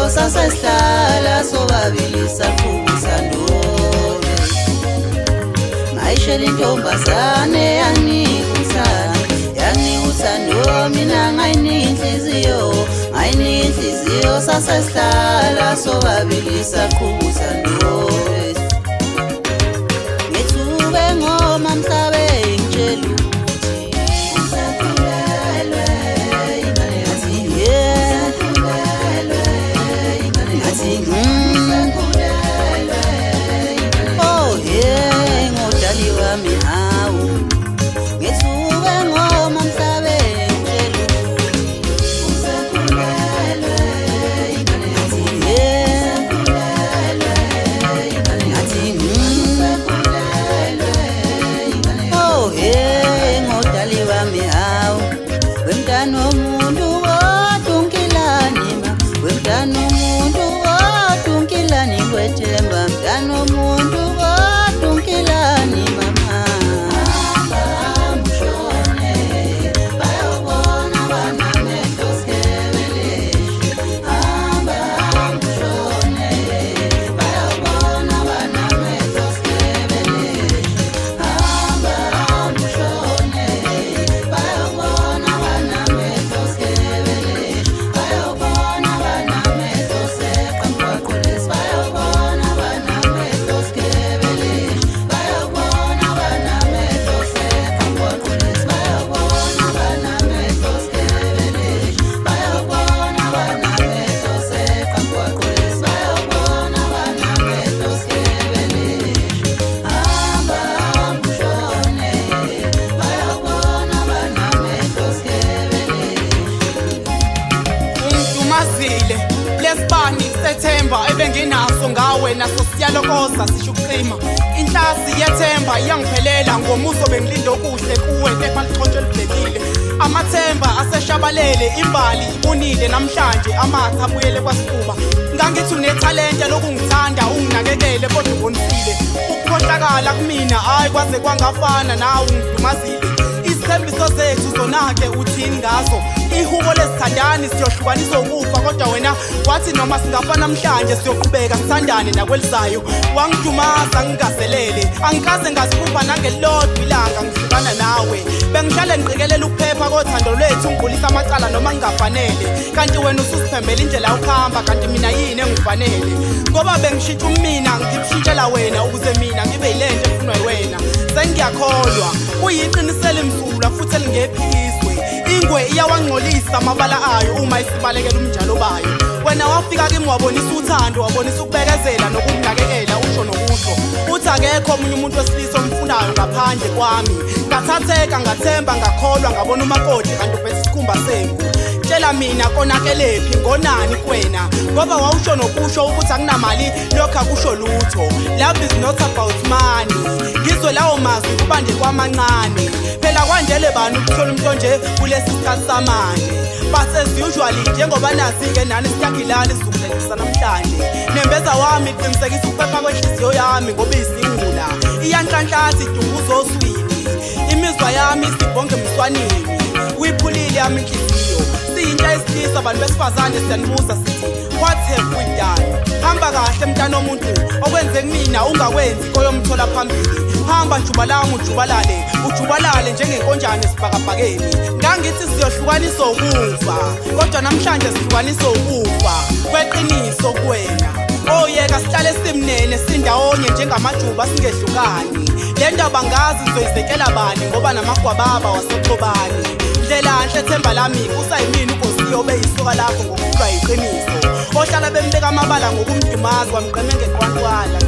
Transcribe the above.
inhliziyo sasesihlala sobabili saqhubisa ndawonye. Ngayishela intombazane yanginika uthando, mina ngayinika inhliziyo sasesihlala sobabili saqhubisa ndawonye. Ngithuke ngoma mhlabe ngitshela lesibani sethemba ebenginaso ngawe naso siyalokoza sisho ukucima. Inhlasi yethemba iyangiphelela ngomuso bengilinda okuhle kuwe kepha lichontshe libhekile. Amathemba aseshabalele imbali ibunile namhlanje amatha abuyele kwasifuba. Ngangithi unethalente lokungithanda unginakekele kodwa ubonisile. Ukukhohlakala kumina hayi kwaze kwangafana nawe ungidumazile. Izithembiso zethu zonake uthini ngazo? Ihubo lesithandani siyohlukanisa ukufa kodwa wena wathi noma singafa namhlanje siyoqhubeka sithandane nakwelizayo. Wangidumaza ngingazelele angikaze ngasiphupha nangelodwa ilanga ngihlukana nawe. Bengihlale ngiqikelela ukuphepha kothando lwethu ngibulisa amacala noma ngingafanele. Kanti wena ususiphembela indlela ukuhamba kanti mina yini engifanele? Ngoba bengishintsha umina ngikushintshela wena ukuze mina ngibe yilento efunwa yiwena. Sengiyakholwa kuyiqinisele imsulwa futhi elingephiswe. Ingwe iyawangcolisa amabala ayo uma isibalekela umnjalo bayo. Wena wafika kimi wabonisa uthando, wabonisa ukubekezela nokunginakekela usho nokusho. Uthi akekho omunye umuntu wesilisa omfunayo ngaphandle kwami. Ngathatheka ngathemba ngakholwa ngabona umakoti kanti uphethe isikhumba semvu. Tshela mina konakelephi ngonani kuwena ngoba wawusho nokusho ukuthi akunamali lokho akusho lutho. Love is not about money. Ngizwe lawo mazwi kuba nje kwamancane. Phela kwandele bani ukuthola umuntu nje kulesi sikhathi samanje. But as usually njengoba nazi-ke nani siyagilana isizukulelisa namhlanje. Nembeza wami qinisekisa ukuphepha kwenhliziyo yami ngoba isingula. Iyanhlanhlathi idumbuzo oswini. Imizwa yami sibonge emswaneni. Uyiphulile yami inhliziyo. Siyintsha esilisa abantu besifazane siyanibuza sithi what have we done? Hamba kahle mntana omuntu okwenze kumina ungakwenzi koyomthola phambili. Hamba njubalami ujubalale ujubalale njengenkonjane esibhakabhakeni. Ngangithi siyohlukanisa ukufa kodwa namhlanje sihlukanisa ukufa kweqiniso kuwena. Oyeka sihlale simnene sindawonye njengamajuba singehlukani. Le ndaba ngazi ngizoyizekela bani ngoba namagwababa wasexhobani. Ndlela nhle themba lami kusayimini unkosiyobe isoka lakho ngokuhlwa yiqiniso. Ohlala bembeka amabala ngokumdumaza wamqeme ngeqwantwala.